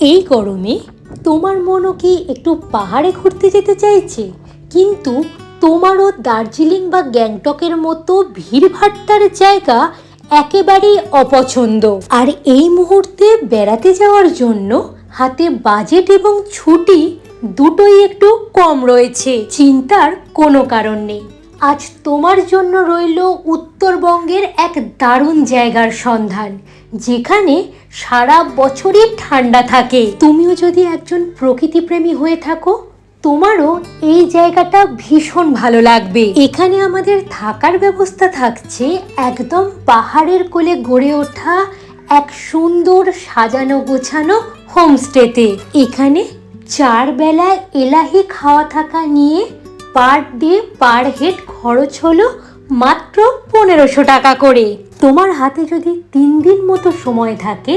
এই গরমে তোমার মনও কি একটু পাহাড়ে ঘুরতে যেতে চাইছে, কিন্তু তোমারও দার্জিলিং বা গ্যাংটকের মতো ভিড়ভাট্টার জায়গা একেবারেই অপছন্দ। আর এই মুহূর্তে বেড়াতে যাওয়ার জন্য হাতে বাজেট এবং ছুটি দুটোই একটু কম রয়েছে। চিন্তার কোনো কারণ নেই, আজ তোমার জন্য রইল উত্তরবঙ্গের এক দারুণ জায়গার সন্ধান, যেখানে সারা বছরই ঠান্ডা থাকে। তুমিও যদি একজন প্রকৃতিপ্রেমী হয়ে থাকো, তোমারও এই জায়গাটা ভীষণ ভালো লাগবে। এখানে আমাদের থাকার ব্যবস্থা থাকছে একদম পাহাড়ের কোলে গড়ে ওঠা এক সুন্দর সাজানো গোছানো হোমস্টেতে। এখানে 4 বেলায় এলাহি খাওয়া থাকা নিয়ে পার ডে পার হেড খরচ হলো মাত্র 1500 টাকা করে। তোমার হাতে যদি 3 দিন মতো সময় থাকে,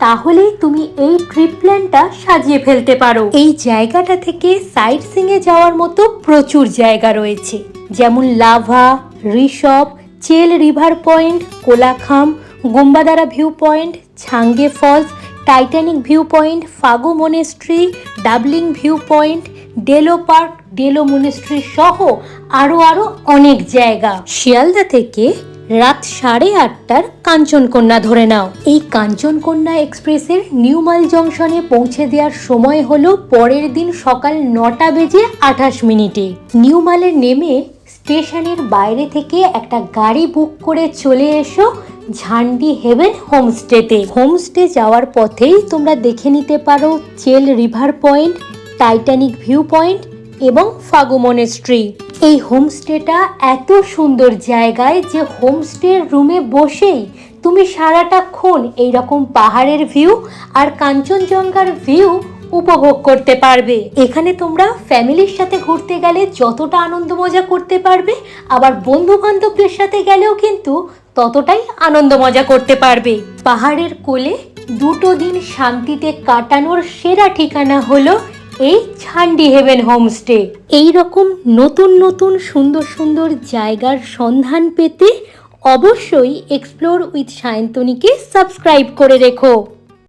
তাহলেই তুমি এই ট্রিপ প্ল্যানটা সাজিয়ে ফেলতে পারো। এই জায়গাটা থেকে সাইট সিইংয়ে যাওয়ার মতো প্রচুর জায়গা রয়েছে, যেমন Lava, Rishop, Chel river point, Kolakham, Gumbadara view point, Changey falls, Titanic view point, Fagu monastery, Dabling view point, Delo park, Delo monastery সহ আরো অনেক জায়গা। শিয়ালদা থেকে রাত 8:30টার কাঞ্চনকন্যা ধরে নাও। এই কাঞ্চনকন্যা এক্সপ্রেসের নিউ মাইল জংশনে পৌঁছে দেওয়ার সময় হলো পরের দিন সকাল 9:28। নিউ মাইলে নেমে স্টেশনের বাইরে থেকে একটা গাড়ি বুক করে চলে এসো ঝান্ডি হেভেন হোমস্টেতে। হোমস্টে যাওয়ার পথেই তোমরা দেখে নিতে পারো চেল river point, Titanic view point এবং ফাগু মনেস্ট্রি। এই হোমস্টেটা এত সুন্দর জায়গায় যে হোমস্টের রুমে বসেই তুমি সারাটাক্ষণ এইরকম পাহাড়ের ভিউ আর কাঞ্চনজঙ্ঘার ভিউ উপভোগ করতে পারবে। এখানে তোমরা ফ্যামিলির সাথে ঘুরতে গেলে যতটা আনন্দ মজা করতে পারবে, আবার বন্ধু বান্ধবদের সাথে গেলেও কিন্তু ততটাই আনন্দ মজা করতে পারবে। পাহাড়ের কোলে 2 দিন শান্তিতে কাটানোর সেরা ঠিকানা হলো এই ঝান্ডি হেভেন হোমস্টে। এইরকম নতুন নতুন সুন্দর সুন্দর জায়গার সন্ধান পেতে অবশ্যই এক্সপ্লোর উইথ সায়ন্তনীকে সাবস্ক্রাইব করে রেখো।